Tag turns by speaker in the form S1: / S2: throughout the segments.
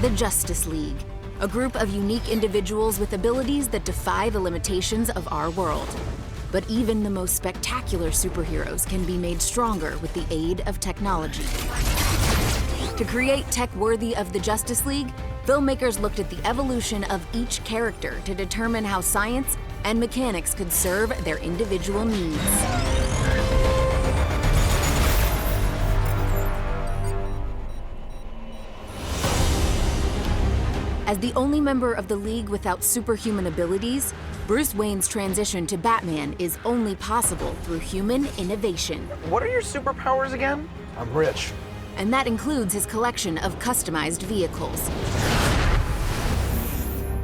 S1: The Justice League, a group of unique individuals with abilities that defy the limitations of our world. But even the most spectacular superheroes can be made stronger with the aid of technology. To create tech worthy of the Justice League, filmmakers looked at the evolution of each character to determine how science and mechanics could serve their individual needs. As the only member of the League without superhuman abilities, Bruce Wayne's transition to Batman is only possible through human innovation.
S2: What are your superpowers again?
S3: I'm rich.
S1: And that includes his collection of customized vehicles.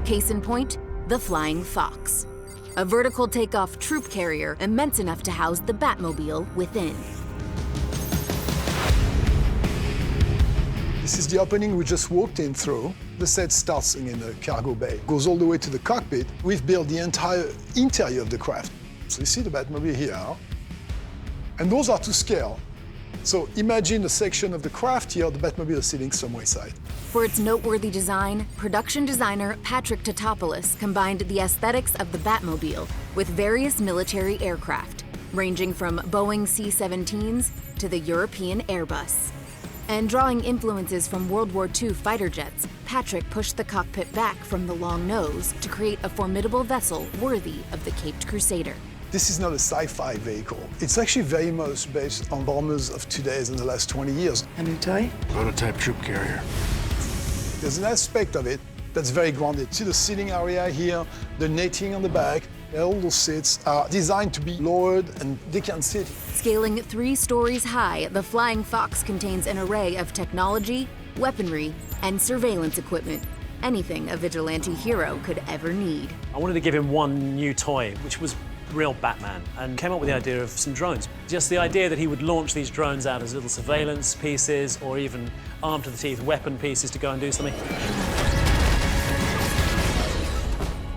S1: Case in point, the Flying Fox, a vertical takeoff troop carrier immense enough to house the Batmobile within.
S3: This is the opening we just walked in through. The set starts in the cargo bay, goes all the way to the cockpit. We've built the entire interior of the craft. So you see the Batmobile here, and those are to scale. So imagine a section of the craft here, the Batmobile is sitting somewhere inside.
S1: For its noteworthy design, production designer Patrick Tatopoulos combined the aesthetics of the Batmobile with various military aircraft, ranging from Boeing C-17s to the European Airbus. And drawing influences from World War II fighter jets, Patrick pushed the cockpit back from the long nose to create a formidable vessel worthy of the Caped Crusader.
S3: This is not a sci-fi vehicle. It's actually very much based on bombers of today's in the last 20 years.
S4: Can you tell?
S5: Prototype troop carrier.
S3: There's an aspect of it that's very grounded. See the seating area here, the netting on the back. All those seats are designed to be lowered and they can sit.
S1: Scaling 3 stories high, the Flying Fox contains an array of technology, weaponry, and surveillance equipment. Anything a vigilante hero could ever need.
S6: I wanted to give him one new toy, which was real Batman, and came up with the idea of some drones. Just the idea that he would launch these drones out as little surveillance pieces or even armed to the teeth weapon pieces to go and do something.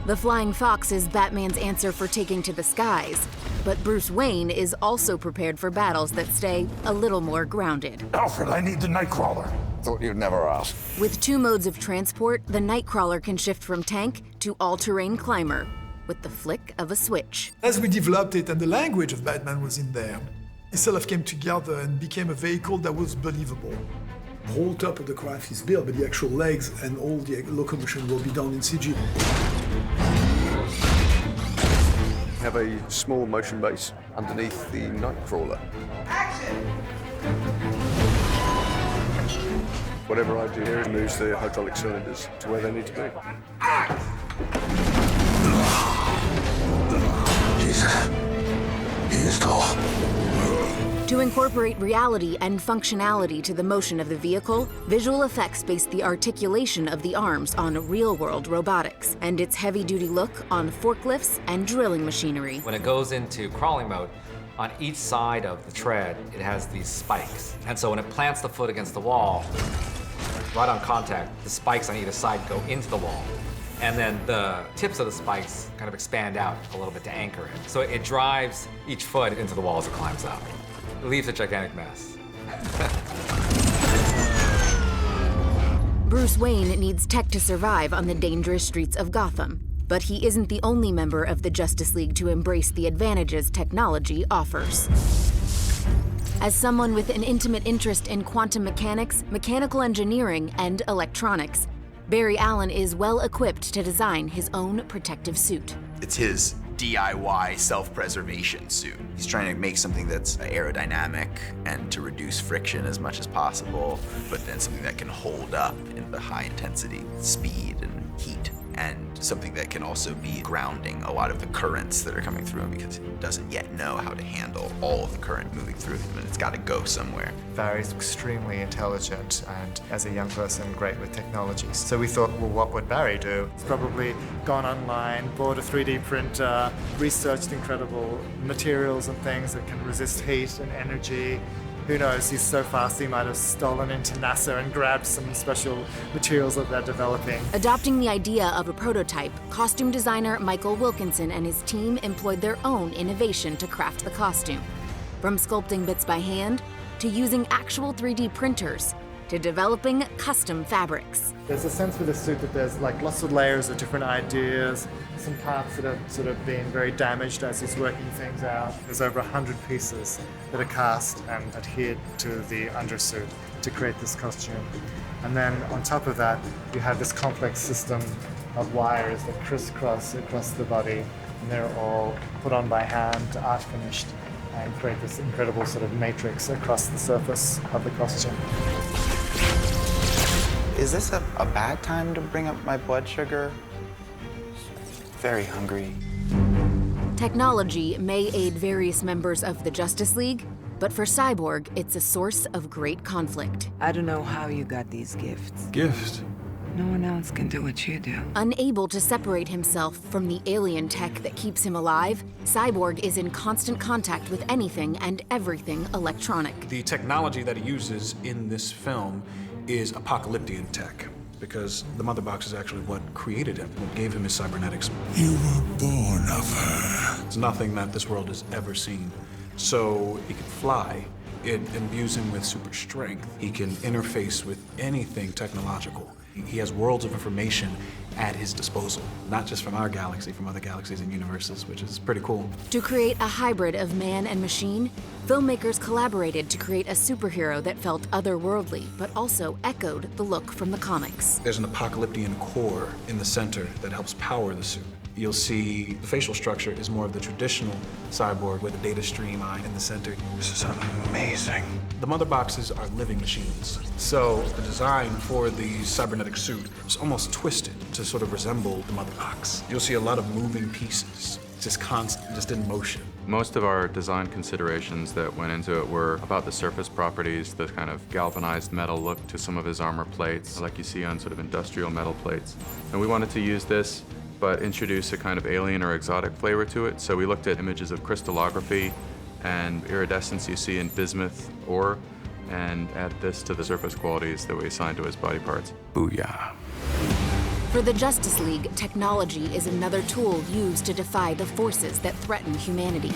S1: The Flying Fox is Batman's answer for taking to the skies, but Bruce Wayne is also prepared for battles that stay a little more grounded.
S5: Alfred, I need the Nightcrawler.
S7: Thought you'd never ask.
S1: With 2 modes of transport, the Nightcrawler can shift from tank to all-terrain climber with the flick of a switch.
S8: As we developed it and the language of Batman was in there, it sort of came together and became a vehicle that was believable. The whole top of the craft is built, but the actual legs and all the locomotion will be done in CG.
S7: Have a small motion base underneath the Nightcrawler.
S2: Action!
S7: Whatever I do here moves the hydraulic cylinders to where they need to be.
S5: Jesus. He is tall.
S1: To incorporate reality and functionality to the motion of the vehicle, visual effects based the articulation of the arms on real-world robotics and its heavy-duty look on forklifts and drilling machinery.
S9: When it goes into crawling mode, on each side of the tread, it has these spikes. And so when it plants the foot against the wall, right on contact, the spikes on either side go into the wall. And then the tips of the spikes kind of expand out a little bit to anchor it. So it drives each foot into the wall as it climbs up. It leaves a gigantic mess.
S1: Bruce Wayne needs tech to survive on the dangerous streets of Gotham, but he isn't the only member of the Justice League to embrace the advantages technology offers. As someone with an intimate interest in quantum mechanics, mechanical engineering, and electronics, Barry Allen is well equipped to design his own protective suit.
S10: It's his DIY self-preservation suit. He's trying to make something that's aerodynamic and to reduce friction as much as possible, but then something that can hold up in the high intensity speed and heat, and something that can also be grounding a lot of the currents that are coming through him because he doesn't yet know how to handle all of the current moving through him, and it's got to go somewhere.
S11: Barry's extremely intelligent and, as a young person, great with technology. So we thought, well, what would Barry do? He's probably gone online, bought a 3D printer, researched incredible materials and things that can resist heat and energy. Who knows, he's so fast he might have stolen into NASA and grabbed some special materials that they're developing.
S1: Adopting the idea of a prototype, costume designer Michael Wilkinson and his team employed their own innovation to craft the costume. From sculpting bits by hand to using actual 3D printers, to developing custom fabrics.
S11: There's a sense with the suit that there's like lots of layers of different ideas, some parts that have sort of been very damaged as he's working things out. There's over 100 pieces that are cast and adhered to the undersuit to create this costume. And then on top of that, you have this complex system of wires that crisscross across the body, and they're all put on by hand, art finished, and create this incredible sort of matrix across the surface of the costume.
S10: Is this a bad time to bring up my blood sugar? Very hungry.
S1: Technology may aid various members of the Justice League, but for Cyborg, it's a source of great conflict.
S4: I don't know how you got these gifts.
S5: Gift?
S4: No one else can do what you do.
S1: Unable to separate himself from the alien tech that keeps him alive, Cyborg is in constant contact with anything and everything electronic.
S12: The technology that he uses in this film is apocalyptic tech, because the mother box is actually what created him, what gave him his cybernetics.
S5: You were born of her.
S12: It's nothing that this world has ever seen. So he can fly. It imbues him with super strength. He can interface with anything technological. He has worlds of information at his disposal, not just from our galaxy, from other galaxies and universes, which is pretty cool.
S1: To create a hybrid of man and machine, filmmakers collaborated to create a superhero that felt otherworldly, but also echoed the look from the comics.
S12: There's an apocalyptic core in the center that helps power the suit. You'll see the facial structure is more of the traditional cyborg with a data stream eye in the center.
S5: This is amazing.
S12: The mother boxes are living machines. So the design for the cybernetic suit is almost twisted to sort of resemble the mother box. You'll see a lot of moving pieces, just constant, just in motion.
S13: Most of our design considerations that went into it were about the surface properties, the kind of galvanized metal look to some of his armor plates, like you see on sort of industrial metal plates. And we wanted to use this but introduce a kind of alien or exotic flavor to it. So we looked at images of crystallography and iridescence you see in bismuth ore, and add this to the surface qualities that we assigned to his body parts.
S5: Booyah.
S1: For the Justice League, technology is another tool used to defy the forces that threaten humanity.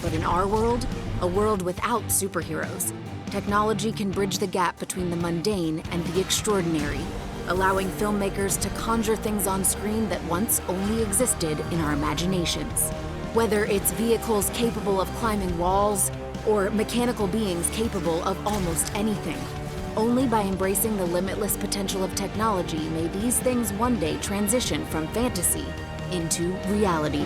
S1: But in our world, a world without superheroes, technology can bridge the gap between the mundane and the extraordinary, allowing filmmakers to conjure things on screen that once only existed in our imaginations. Whether it's vehicles capable of climbing walls or mechanical beings capable of almost anything, only by embracing the limitless potential of technology may these things one day transition from fantasy into reality.